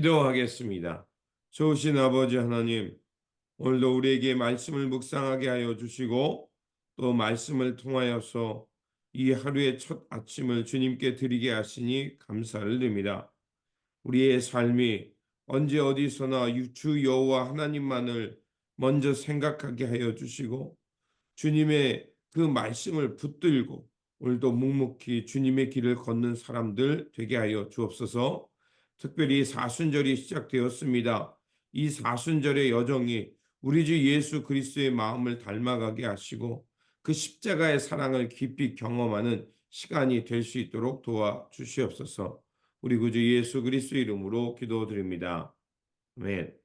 기도하겠습니다. 좋으신 아버지 하나님, 오늘도 우리에게 말씀을 묵상하게 하여 주시고 또 말씀을 통하여서 이 하루의 첫 아침을 주님께 드리게 하시니 감사를 드립니다. 우리의 삶이 언제 어디서나 주 여호와 하나님만을 먼저 생각하게 하여 주시고 주님의 그 말씀을 붙들고 오늘도 묵묵히 주님의 길을 걷는 사람들 되게 하여 주옵소서. 특별히 사순절이 시작되었습니다. 이 사순절의 여정이 우리 주 예수 그리스도의 마음을 닮아가게 하시고 그 십자가의 사랑을 깊이 경험하는 시간이 될 수 있도록 도와주시옵소서. 우리 구주 예수 그리스도 이름으로 기도드립니다. 아멘.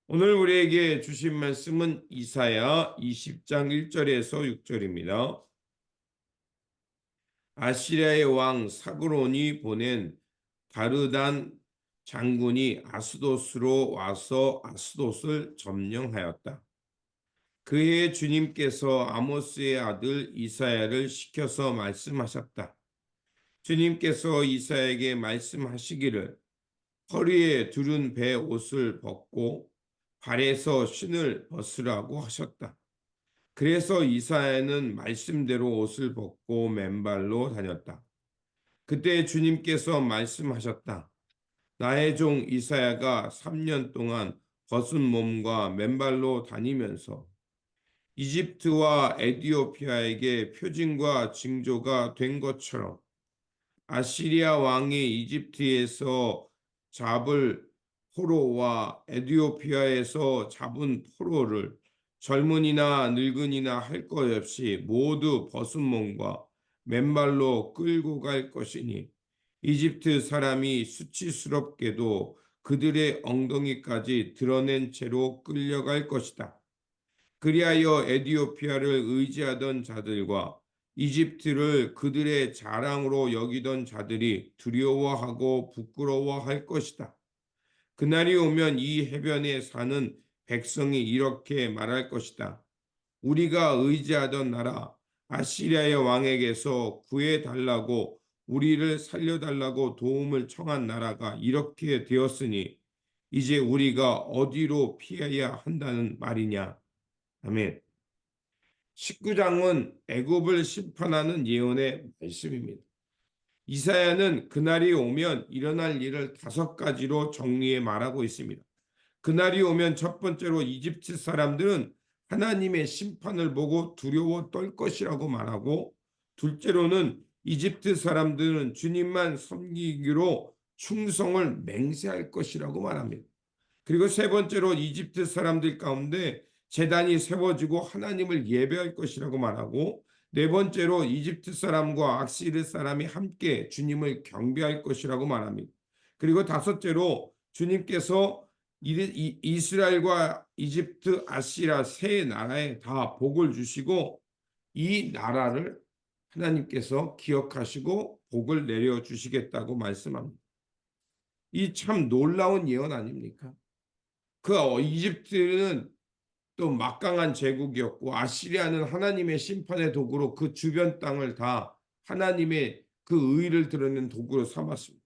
오늘 우리에게 주신 말씀은 이사야 20장 1절에서 6절입니다. 아시리아의 왕 사그론이 보낸 다르단 장군이 아스돗으로 와서 아스돗을 점령하였다. 그해 주님께서 아모스의 아들 이사야를 시켜서 말씀하셨다. 주님께서 이사야에게 말씀하시기를 허리에 두른 배 옷을 벗고 발에서 신을 벗으라고 하셨다. 그래서 이사야는 말씀대로 옷을 벗고 맨발로 다녔다. 그때 주님께서 말씀하셨다. 나의 종 이사야가 3년 동안 벗은 몸과 맨발로 다니면서 이집트와 에디오피아에게 표징과 징조가 된 것처럼 아시리아 왕이 이집트에서 잡을 포로와 에디오피아에서 잡은 포로를 젊은이나 늙은이나 할 것 없이 모두 벗은 몸과 맨발로 끌고 갈 것이니 이집트 사람이 수치스럽게도 그들의 엉덩이까지 드러낸 채로 끌려갈 것이다. 그리하여 에디오피아를 의지하던 자들과 이집트를 그들의 자랑으로 여기던 자들이 두려워하고 부끄러워할 것이다. 그날이 오면 이 해변에 사는 백성이 이렇게 말할 것이다. 우리가 의지하던 나라 아시리아의 왕에게서 구해달라고 우리를 살려달라고 도움을 청한 나라가 이렇게 되었으니 이제 우리가 어디로 피해야 한다는 말이냐. 아멘. 19장은 애굽을 심판하는 예언의 말씀입니다. 이사야는 그날이 오면 일어날 일을 5가지로 정리해 말하고 있습니다. 그날이 오면 첫 번째로 이집트 사람들은 하나님의 심판을 보고 두려워 떨 것이라고 말하고, 둘째로는 이집트 사람들은 주님만 섬기기로 충성을 맹세할 것이라고 말합니다. 그리고 세 번째로 이집트 사람들 가운데 제단이 세워지고 하나님을 예배할 것이라고 말하고, 네 번째로 이집트 사람과 아시르 사람이 함께 주님을 경배할 것이라고 말합니다. 그리고 다섯째로 주님께서 이스라엘과 이집트, 아시라 세 나라에 다 복을 주시고 이 나라를 하나님께서 기억하시고 복을 내려주시겠다고 말씀합니다. 이 참 놀라운 예언 아닙니까? 그 이집트는 또 막강한 제국이었고 아시리아는 하나님의 심판의 도구로 그 주변 땅을 다 하나님의 그 의를 드러내는 도구로 삼았습니다.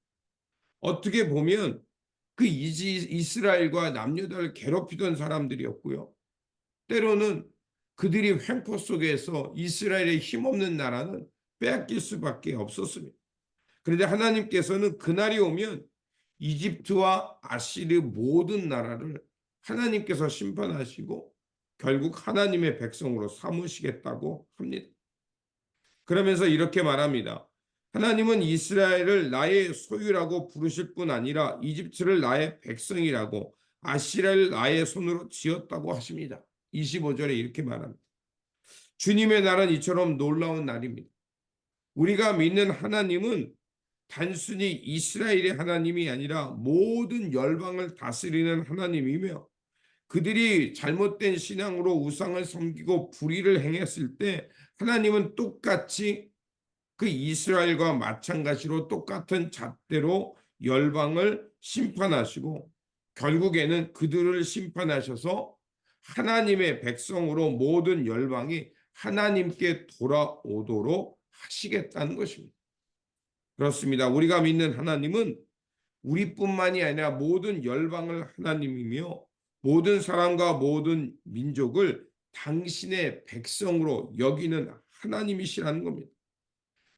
어떻게 보면 그 이스라엘과 남유다를 괴롭히던 사람들이었고요. 때로는 그들이 횡포 속에서 이스라엘의 힘없는 나라는 빼앗길 수밖에 없었습니다. 그런데 하나님께서는 그날이 오면 이집트와 아시르 모든 나라를 하나님께서 심판하시고 결국 하나님의 백성으로 삼으시겠다고 합니다. 그러면서 이렇게 말합니다. 하나님은 이스라엘을 나의 소유라고 부르실 뿐 아니라 이집트를 나의 백성이라고 아시라를 나의 손으로 지었다고 하십니다. 25절에 이렇게 말합니다. 주님의 날은 이처럼 놀라운 날입니다. 우리가 믿는 하나님은 단순히 이스라엘의 하나님이 아니라 모든 열방을 다스리는 하나님이며 그들이 잘못된 신앙으로 우상을 섬기고 불의를 행했을 때 하나님은 똑같이 그 이스라엘과 마찬가지로 똑같은 잣대로 열방을 심판하시고 결국에는 그들을 심판하셔서 하나님의 백성으로 모든 열방이 하나님께 돌아오도록 하시겠다는 것입니다. 그렇습니다. 우리가 믿는 하나님은 우리뿐만이 아니라 모든 열방을 하나님이며 모든 사람과 모든 민족을 당신의 백성으로 여기는 하나님이시라는 겁니다.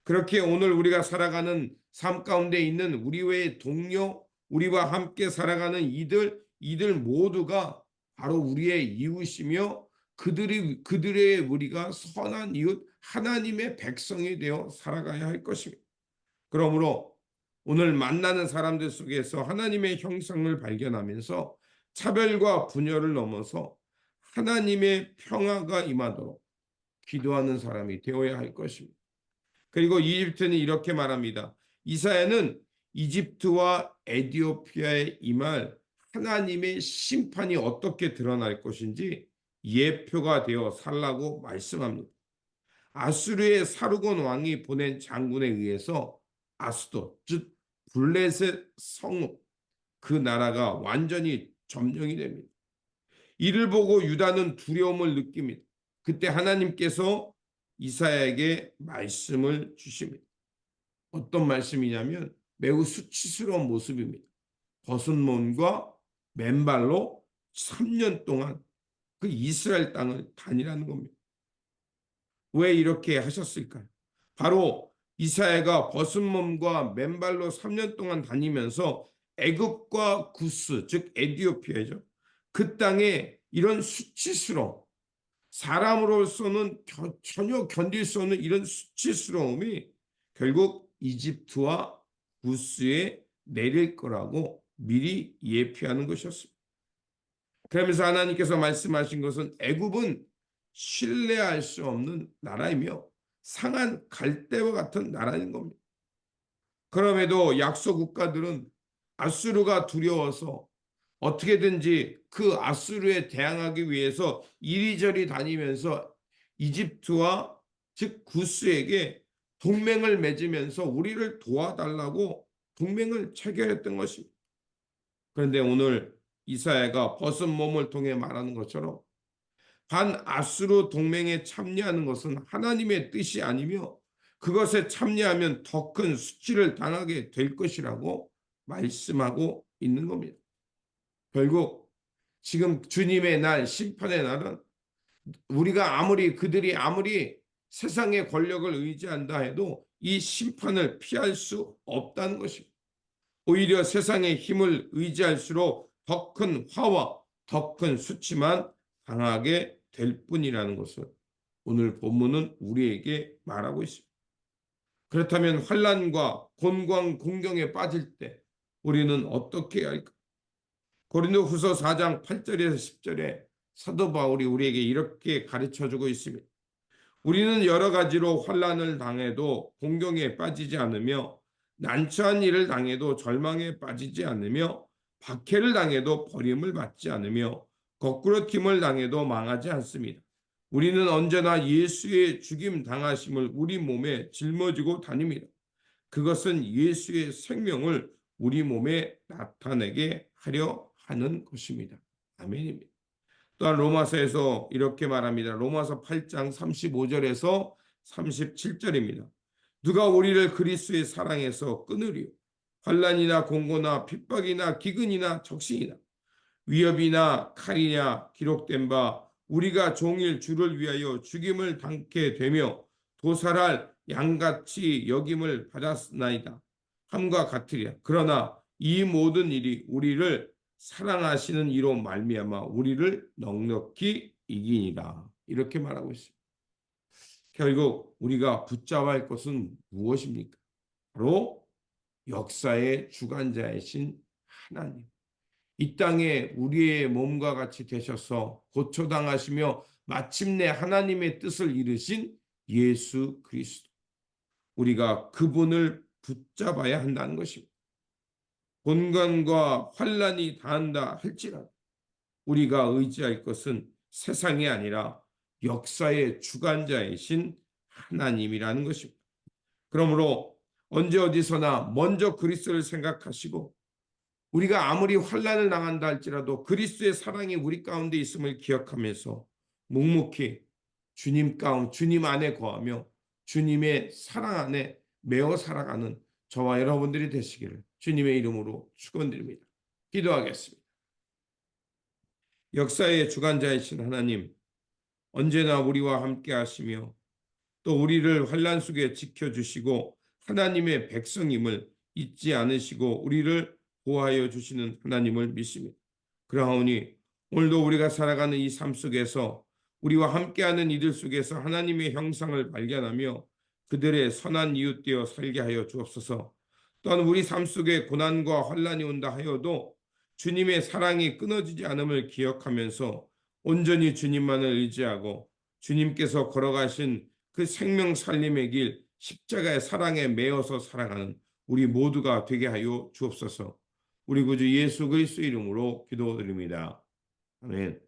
그렇게 오늘 우리가 살아가는 삶 가운데 있는 우리 외의 동료, 우리와 함께 살아가는 이들 모두가 바로 우리의 이웃이며 그들의 우리가 선한 이웃, 하나님의 백성이 되어 살아가야 할 것입니다. 그러므로 오늘 만나는 사람들 속에서 하나님의 형상을 발견하면서 차별과 분열을 넘어서 하나님의 평화가 임하도록 기도하는 사람이 되어야 할 것입니다. 그리고 이집트는 이렇게 말합니다. 이사야는 이집트와 에티오피아에 임할 하나님의 심판이 어떻게 드러날 것인지 예표가 되어 살라고 말씀합니다. 아수르의 사르곤 왕이 보낸 장군에 의해서 아수도, 즉 블레셋 성읍, 그 나라가 완전히 점령이 됩니다. 이를 보고 유다는 두려움을 느낍니다. 그때 하나님께서 이사야에게 말씀을 주십니다. 어떤 말씀이냐면 매우 수치스러운 모습입니다. 벗은 몸과 맨발로 3년 동안 그 이스라엘 땅을 다니라는 겁니다. 왜 이렇게 하셨을까요? 바로 이사야가 벗은 몸과 맨발로 3년 동안 다니면서 애굽과 구스, 즉 에티오피아죠. 그 땅에 이런 수치스러움, 사람으로서는 전혀 견딜 수 없는 이런 수치스러움이 결국 이집트와 구스에 내릴 거라고 미리 예표하는 것이었습니다. 그러면서 하나님께서 말씀하신 것은 애굽은 신뢰할 수 없는 나라이며 상한 갈대와 같은 나라인 겁니다. 그럼에도 약소 국가들은 아수르가 두려워서 어떻게든지 그 아수르에 대항하기 위해서 이리저리 다니면서 이집트와 즉 구스에게 동맹을 맺으면서 우리를 도와달라고 동맹을 체결했던 것입니다. 그런데 오늘 이사야가 벗은 몸을 통해 말하는 것처럼 반아수르 동맹에 참여하는 것은 하나님의 뜻이 아니며 그것에 참여하면 더 큰 수치를 당하게 될 것이라고 말씀하고 있는 겁니다. 결국 지금 주님의 날, 심판의 날은 우리가 그들이 아무리 세상의 권력을 의지한다 해도 이 심판을 피할 수 없다는 것입니다. 오히려 세상의 힘을 의지할수록 더 큰 화와 더 큰 수치만 당하게 될 뿐이라는 것을 오늘 본문은 우리에게 말하고 있습니다. 그렇다면 환난과 곤광 공경에 빠질 때 우리는 어떻게 해야 할까? 고린도후서 4장 8절에서 10절에 사도 바울이 우리에게 이렇게 가르쳐주고 있습니다. 우리는 여러 가지로 환난을 당해도 공경에 빠지지 않으며 난처한 일을 당해도 절망에 빠지지 않으며 박해를 당해도 버림을 받지 않으며 거꾸로 팀을 당해도 망하지 않습니다. 우리는 언제나 예수의 죽임 당하심을 우리 몸에 짊어지고 다닙니다. 그것은 예수의 생명을 우리 몸에 나타내게 하려 하는 것입니다. 아멘입니다. 또한 로마서에서 이렇게 말합니다. 로마서 8장 35절에서 37절입니다. 누가 우리를 그리스도의 사랑에서 끊으리요? 환난이나 공고나 핍박이나 기근이나 적신이나 위협이나 칼이냐 기록된 바 우리가 종일 주를 위하여 죽임을 당게 되며 도살할 양같이 여김을 받았나이다. 함과 같으리라. 그러나 이 모든 일이 우리를 사랑하시는 이로 말미암아 우리를 넉넉히 이기니라. 이렇게 말하고 있습니다. 결국 우리가 붙잡아야 할 것은 무엇입니까? 바로 역사의 주관자이신 하나님. 이 땅에 우리의 몸과 같이 되셔서 고초당하시며 마침내 하나님의 뜻을 이루신 예수 그리스도. 우리가 그분을 붙잡아야 한다는 것입니다. 곤간과 환난이 다한다 할지라도 우리가 의지할 것은 세상이 아니라 역사의 주관자이신 하나님이라는 것입니다. 그러므로 언제 어디서나 먼저 그리스도를 생각하시고 우리가 아무리 환난을 당한다 할지라도 그리스도의 사랑이 우리 가운데 있음을 기억하면서 묵묵히 주님 안에 거하며 주님의 사랑 안에 매어 살아가는 저와 여러분들이 되시기를 주님의 이름으로 축원드립니다. 기도하겠습니다. 역사의 주관자이신 하나님, 언제나 우리와 함께 하시며 또 우리를 환난 속에 지켜주시고 하나님의 백성임을 잊지 않으시고 우리를 보호하여 주시는 하나님을 믿습니다. 그러하오니 오늘도 우리가 살아가는 이 삶 속에서 우리와 함께하는 이들 속에서 하나님의 형상을 발견하며 그들의 선한 이웃 되어 살게 하여 주옵소서. 또한 우리 삶 속에 고난과 환난이 온다 하여도 주님의 사랑이 끊어지지 않음을 기억하면서 온전히 주님만을 의지하고 주님께서 걸어가신 그 생명 살림의 길 십자가의 사랑에 매어서 살아가는 우리 모두가 되게 하여 주옵소서. 우리 구주 예수 그리스도 이름으로 기도드립니다. 아멘.